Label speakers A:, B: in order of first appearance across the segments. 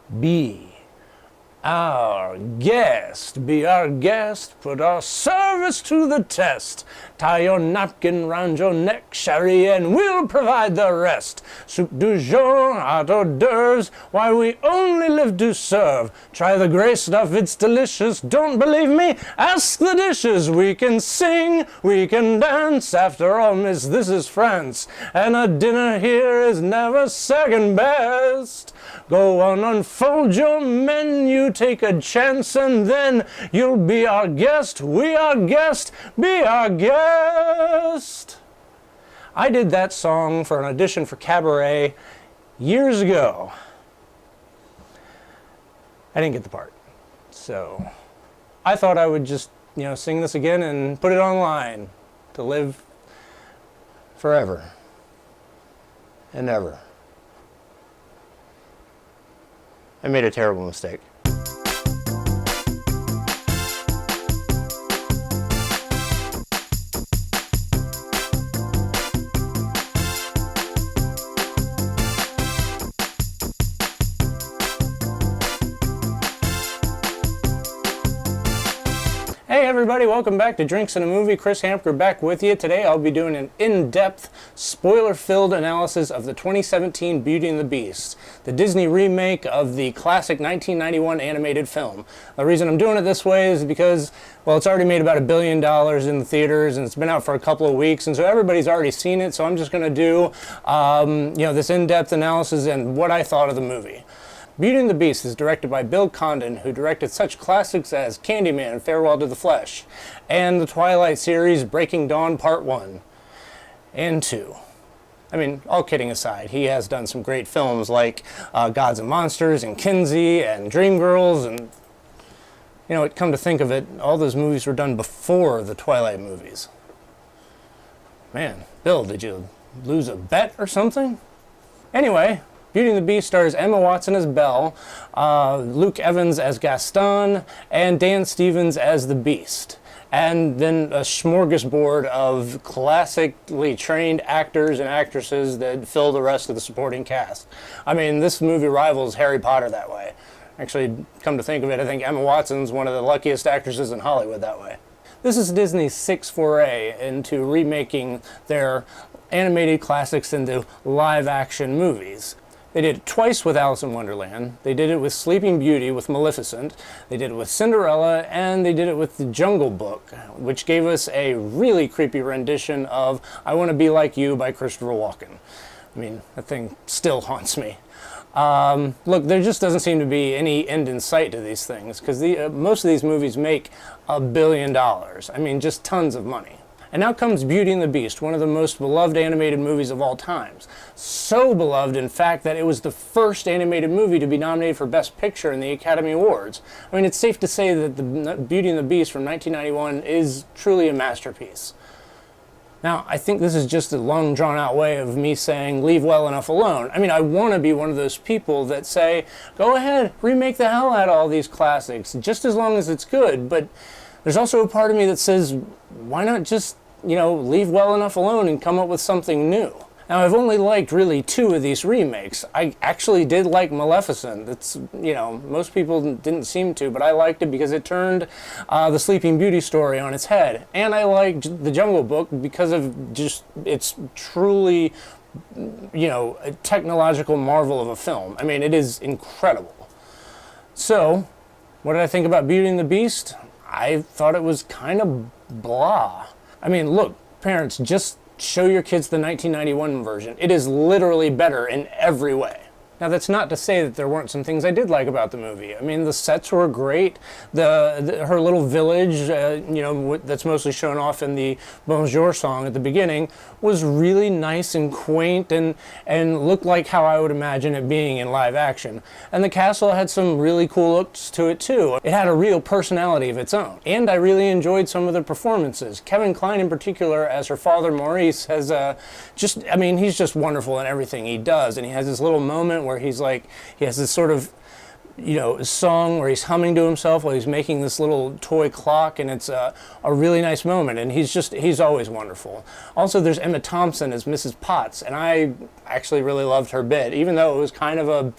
A: Be our guest, be our guest, put our service to the test. Tie your napkin round your neck, Sherry, and we'll provide the rest. Soup du jour, hors d'oeuvres, why we only live to serve. Try the gray stuff, it's delicious, don't believe me? Ask the dishes, we can sing, we can dance. After all, miss, this is France, and a dinner here is never second best. Go on, unfold your menu, take a chance, and then you'll be our guest. We our guest, be our guest. I did that song for an audition for Cabaret years ago. I didn't get the part. So I thought I would just, sing this again and put it online to live forever and ever. I made a terrible mistake. Hey everybody, welcome back to Drinks and a Movie. Chris Hamker back with you. Today I'll be doing an in-depth, spoiler-filled analysis of the 2017 Beauty and the Beast, the Disney remake of the classic 1991 animated film. The reason I'm doing it this way is because, well, it's already made about $1 billion in the theaters and it's been out for a couple of weeks, and so everybody's already seen it, so I'm just going to do this in-depth analysis and what I thought of the movie. Beauty and the Beast is directed by Bill Condon, who directed such classics as Candyman, Farewell to the Flesh, and the Twilight series Breaking Dawn Part 1 and 2. I mean, all kidding aside, he has done some great films like Gods and Monsters and Kinsey and Dreamgirls, and come to think of it, all those movies were done before the Twilight movies. Man, Bill, did you lose a bet or something? Anyway, Beauty and the Beast stars Emma Watson as Belle, Luke Evans as Gaston, and Dan Stevens as the Beast. And then a smorgasbord of classically trained actors and actresses that fill the rest of the supporting cast. I mean, this movie rivals Harry Potter that way. Actually, come to think of it, I think Emma Watson's one of the luckiest actresses in Hollywood that way. This is Disney's sixth foray into remaking their animated classics into live-action movies. They did it twice with Alice in Wonderland. They did it with Sleeping Beauty with Maleficent. They did it with Cinderella, and they did it with The Jungle Book, which gave us a really creepy rendition of I Want to Be Like You by Christopher Walken. I mean, that thing still haunts me. Look, there just doesn't seem to be any end in sight to these things, because most of these movies make $1 billion. I mean, just tons of money. And now comes Beauty and the Beast, one of the most beloved animated movies of all times. So beloved, in fact, that it was the first animated movie to be nominated for Best Picture in the Academy Awards. I mean, it's safe to say that the Beauty and the Beast from 1991 is truly a masterpiece. Now, I think this is just a long, drawn-out way of me saying, leave well enough alone. I mean, I want to be one of those people that say, go ahead, remake the hell out of all these classics, just as long as it's good, but there's also a part of me that says, why not just, leave well enough alone and come up with something new? Now, I've only liked really 2 of these remakes. I actually did like Maleficent. It's, most people didn't seem to, but I liked it because it turned the Sleeping Beauty story on its head. And I liked The Jungle Book because of just, it's truly, a technological marvel of a film. I mean, it is incredible. So, what did I think about Beauty and the Beast? I thought it was kind of blah. I mean, look, parents, just show your kids the 1991 version. It is literally better in every way. Now, that's not to say that there weren't some things I did like about the movie. I mean, the sets were great. Her little village, that's mostly shown off in the Bonjour song at the beginning, was really nice and quaint and looked like how I would imagine it being in live action. And the castle had some really cool looks to it, too. It had a real personality of its own. And I really enjoyed some of the performances. Kevin Kline, in particular, as her father, Maurice, has he's just wonderful in everything he does. And he has this little moment where he has this sort of song where he's humming to himself while he's making this little toy clock, and it's a really nice moment, and he's always wonderful. Also, there's Emma Thompson as Mrs. Potts, and I actually really loved her bit, even though it was kind of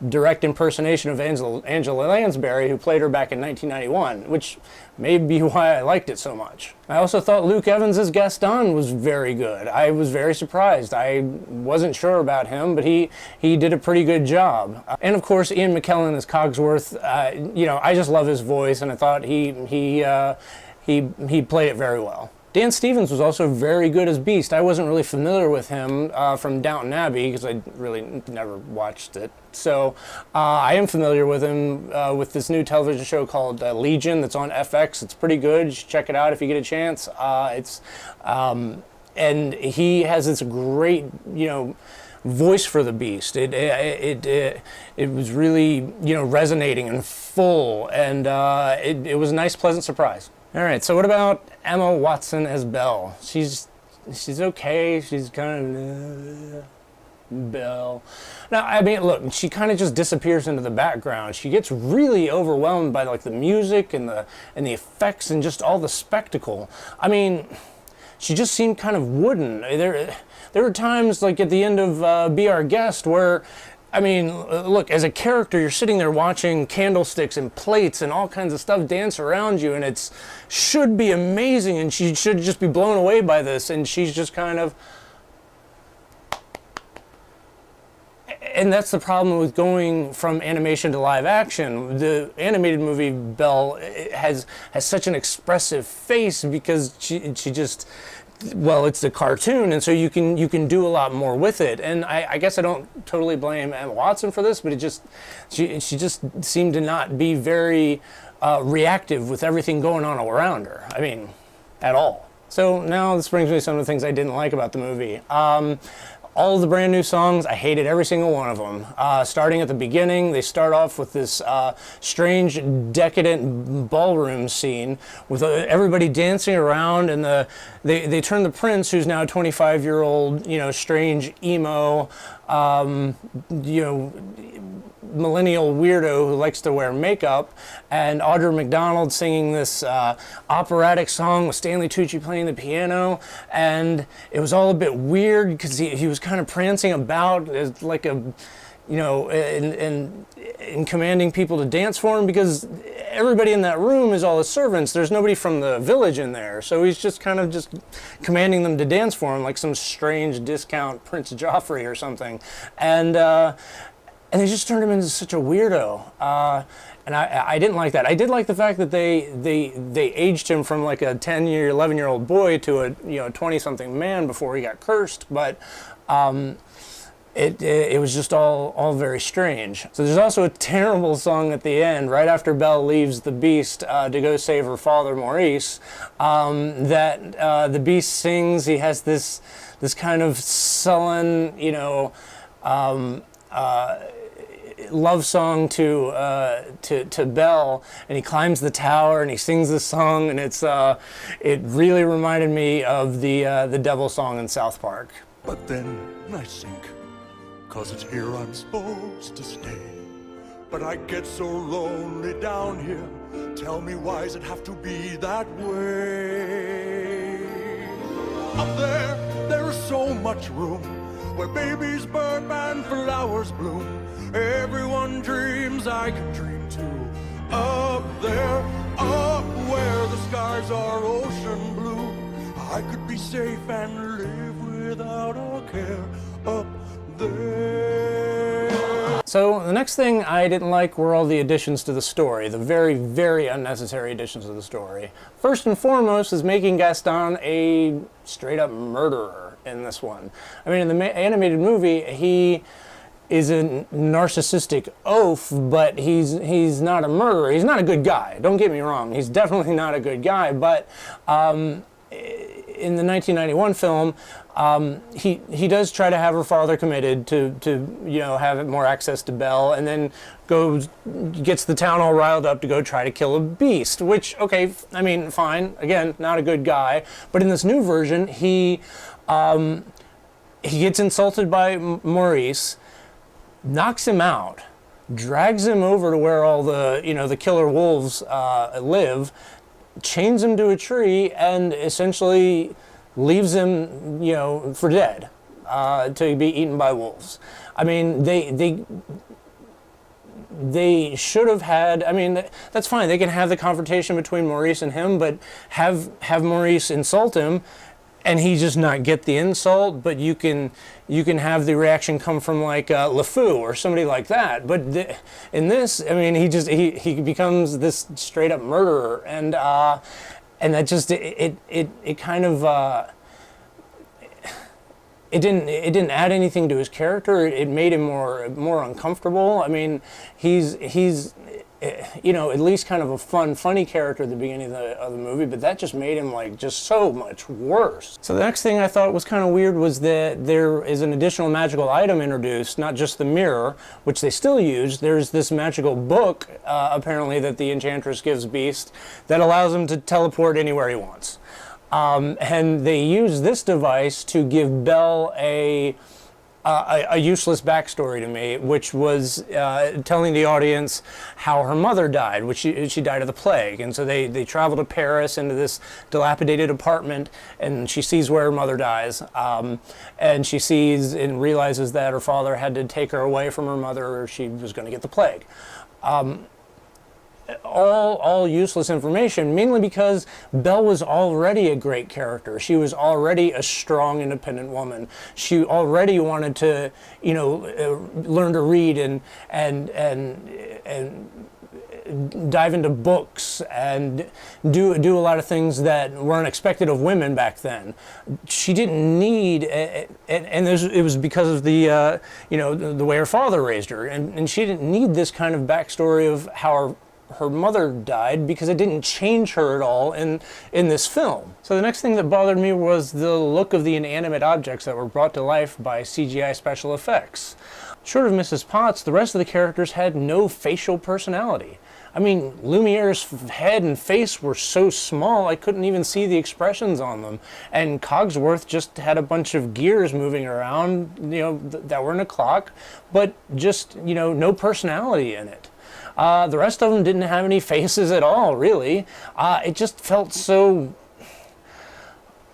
A: direct impersonation of Angela Lansbury, who played her back in 1991, which may be why I liked it so much. I also thought Luke Evans as Gaston was very good. I was very surprised. I wasn't sure about him, but he did a pretty good job. And of course, Ian McKellen as Cogsworth. You know, I just love his voice, and I thought he played it very well. Dan Stevens was also very good as Beast. I wasn't really familiar with him from Downton Abbey because I really never watched it. So I am familiar with him with this new television show called Legion that's on FX. It's pretty good. You should check it out if you get a chance. And he has this great, you know, voice for the Beast. It was really, you know, resonating and full, and it was a nice, pleasant surprise. All right, so what about Emma Watson as Belle? She's okay. She's kind of Belle. Now, I mean, look, she kind of just disappears into the background. She gets really overwhelmed by like the music and the effects and just all the spectacle. I mean, she just seemed kind of wooden. There were times like at the end of Be Our Guest where, I mean, look, as a character, you're sitting there watching candlesticks and plates and all kinds of stuff dance around you, and it should be amazing, and she should just be blown away by this, and she's just kind of... And that's the problem with going from animation to live action. The animated movie Belle has such an expressive face because she just... Well, it's a cartoon, and so you can do a lot more with it. And I guess I don't totally blame Emma Watson for this, but she just seemed to not be very reactive with everything going on around her. I mean, at all. So now this brings me to some of the things I didn't like about the movie. All of the brand new songs, I hated every single one of them. Starting at the beginning, they start off with this strange, decadent ballroom scene with everybody dancing around, and they turn the prince, who's now a 25-year-old, you know, strange emo, you know, millennial weirdo who likes to wear makeup, and Audra McDonald singing this operatic song with Stanley Tucci playing the piano, and it was all a bit weird because he was kind of prancing about as like a, you know, and commanding people to dance for him because everybody in that room is all his servants. There's nobody from the village in there, so he's just kind of just commanding them to dance for him like some strange discount Prince Joffrey or something, and they just turned him into such a weirdo, and I didn't like that. I did like the fact that they aged him from like a 10-year, 11-year-old boy to a 20-something man before he got cursed, but it was just all very strange. So there's also a terrible song at the end, right after Belle leaves the Beast to go save her father Maurice, that the Beast sings. He has this kind of sullen, you know, love song to Belle, and he climbs the tower and he sings this song, and it really reminded me of the Devil song in South Park.
B: But then I sink, 'cause it's here I'm supposed to stay. But I get so lonely down here. Tell me, why does it have to be that way? Up there is so much room where babies burp and flowers bloom. Everyone dreams, I can dream too. Up there, up where the skies are ocean blue, I could be safe and live without a care. Up there.
A: So the next thing I didn't like were all the additions to the story, the very, very unnecessary additions to the story. First and foremost is making Gaston a straight-up murderer in this one. I mean, in the animated movie, he is a narcissistic oaf, but he's not a murderer. He's not a good guy. Don't get me wrong. He's definitely not a good guy, but in the 1991 film, he does try to have her father committed to you know, have more access to Belle, and then gets the town all riled up to go try to kill a beast, which, okay, I mean, fine. Again, not a good guy. But in this new version, he gets insulted by Maurice, knocks him out, drags him over to where all the, you know, the killer wolves live, chains him to a tree, and essentially leaves him, you know, for dead, to be eaten by wolves. I mean, they should have had, I mean, that's fine. They can have the confrontation between Maurice and him, but have Maurice insult him and he just not get the insult, but you can have the reaction come from like LeFou or somebody like that. But in this, I mean, he becomes this straight up murderer, and that just it kind of it didn't add anything to his character. It made him more uncomfortable. I mean, he's you know, at least kind of a funny character at the beginning of the movie, but that just made him like just so much worse. So the next thing I thought was kind of weird was that there is an additional magical item introduced, not just the mirror, which they still use. There's this magical book, apparently, that the Enchantress gives Beast that allows him to teleport anywhere he wants. And they use this device to give Belle a useless backstory to me, which was telling the audience how her mother died, which she died of the plague. And so they travel to Paris into this dilapidated apartment, and she sees where her mother dies. And she sees and realizes that her father had to take her away from her mother or she was going to get the plague. All useless information, mainly because Belle was already a great character. She was already a strong, independent woman. She already wanted to, you know, learn to read and dive into books and do a lot of things that weren't expected of women back then. She didn't need, and it was because of the, you know, the way her father raised her, and she didn't need this kind of backstory of how her mother died, because it didn't change her at all in this film. So the next thing that bothered me was the look of the inanimate objects that were brought to life by CGI special effects. Short of Mrs. Potts, the rest of the characters had no facial personality. I mean, Lumiere's head and face were so small I couldn't even see the expressions on them. And Cogsworth just had a bunch of gears moving around, you know, that were in a clock, but just, you know, no personality in it. The rest of them didn't have any faces at all, really. It just felt so,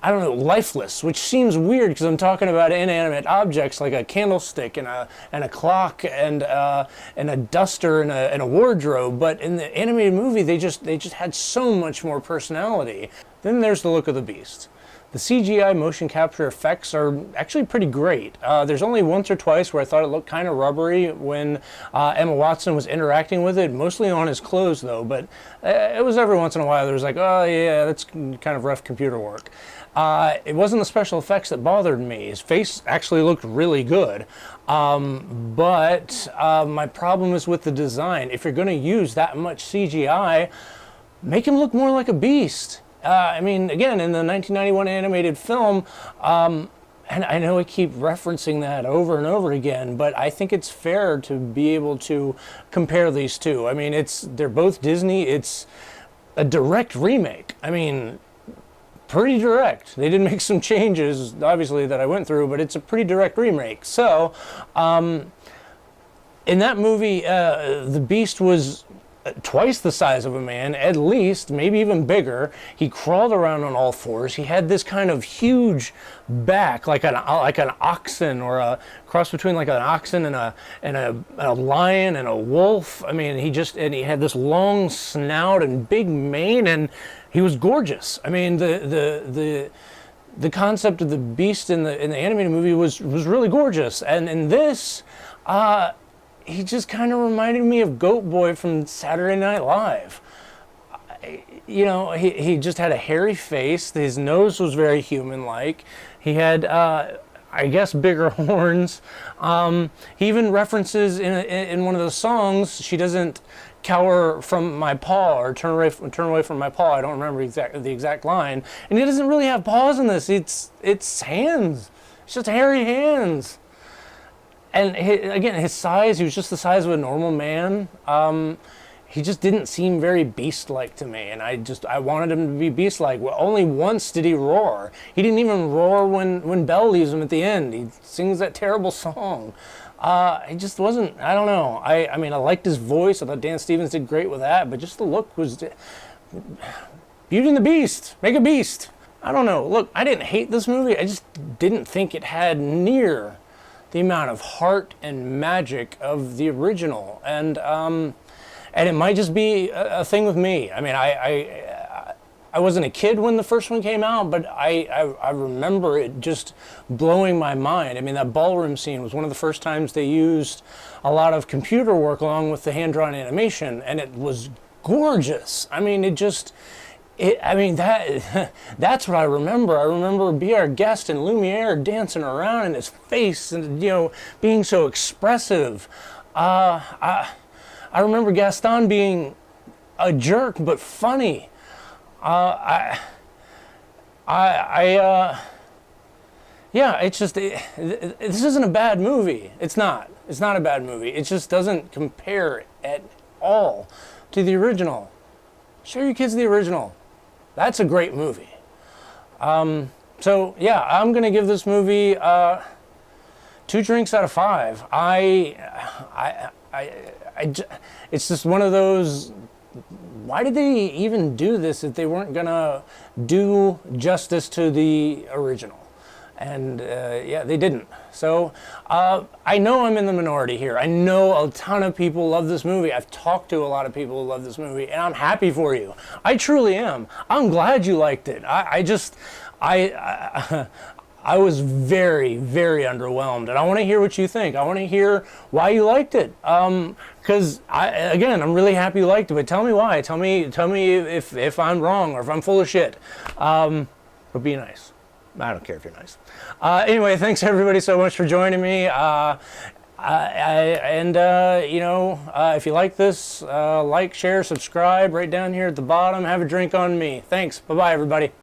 A: I don't know, lifeless, which seems weird because I'm talking about inanimate objects like a candlestick and a clock and a duster and a wardrobe. But in the animated movie, they just had so much more personality. Then there's the look of the beast. The CGI motion capture effects are actually pretty great. There's only once or twice where I thought it looked kind of rubbery when Emma Watson was interacting with it, mostly on his clothes though, but it was every once in a while there was like, oh yeah, that's kind of rough computer work. It wasn't the special effects that bothered me. His face actually looked really good. But my problem is with the design. If you're going to use that much CGI, make him look more like a beast. I mean, again, in the 1991 animated film, and I know I keep referencing that over and over again, but I think it's fair to be able to compare these two. I mean, they're both Disney. It's a direct remake. I mean, pretty direct. They did make some changes, obviously, that I went through, but it's a pretty direct remake. So, in that movie, the Beast was twice the size of a man, at least, maybe even bigger. He crawled around on all fours. He had this kind of huge back, like an oxen, or a cross between like an oxen and a lion and a wolf. I mean, he had this long snout and big mane, and he was gorgeous. I mean, the concept of the beast in the animated movie was really gorgeous, and in this, he just kind of reminded me of Goat Boy from Saturday Night Live. You know, he just had a hairy face. His nose was very human-like. He had, I guess, bigger horns. He even references in one of the songs, she doesn't cower from my paw or turn away from my paw. I don't remember the exact line. And he doesn't really have paws in this. It's hands. It's just hairy hands. And again, his size, he was just the size of a normal man. He just didn't seem very beast-like to me, and I wanted him to be beast-like. Well, only once did he roar. He didn't even roar when Belle leaves him at the end. He sings that terrible song. He just wasn't, I don't know. I mean, I liked his voice. I thought Dan Stevens did great with that, but just the look was Beauty and the Beast. Make a beast. I don't know. Look, I didn't hate this movie. I just didn't think it had near the amount of heart and magic of the original. And it might just be a thing with me. I mean, I wasn't a kid when the first one came out, but I remember it just blowing my mind. I mean, that ballroom scene was one of the first times they used a lot of computer work along with the hand-drawn animation, and it was gorgeous. I mean, that's what I remember. I remember Be Our Guest and Lumiere dancing around in his face and, you know, being so expressive. I remember Gaston being a jerk but funny. Yeah, it's just, this isn't a bad movie. It's not. It's not a bad movie. It just doesn't compare at all to the original. Show your kids the original. That's a great movie. So yeah, I'm gonna give this movie 2 drinks out of 5. It's just one of those. Why did they even do this if they weren't gonna do justice to the original? And yeah, they didn't. So I know I'm in the minority here. I know a ton of people love this movie. I've talked to a lot of people who love this movie, and I'm happy for you. I truly am. I'm glad you liked it. I was very, very underwhelmed, and I want to hear what you think. I want to hear why you liked it. Because again, I'm really happy you liked it. But tell me why. Tell me if I'm wrong or if I'm full of shit. But be nice. I don't care if you're nice. Anyway, thanks everybody so much for joining me. You know, if you like this, like, share, subscribe right down here at the bottom. Have a drink on me. Thanks. Bye-bye, everybody.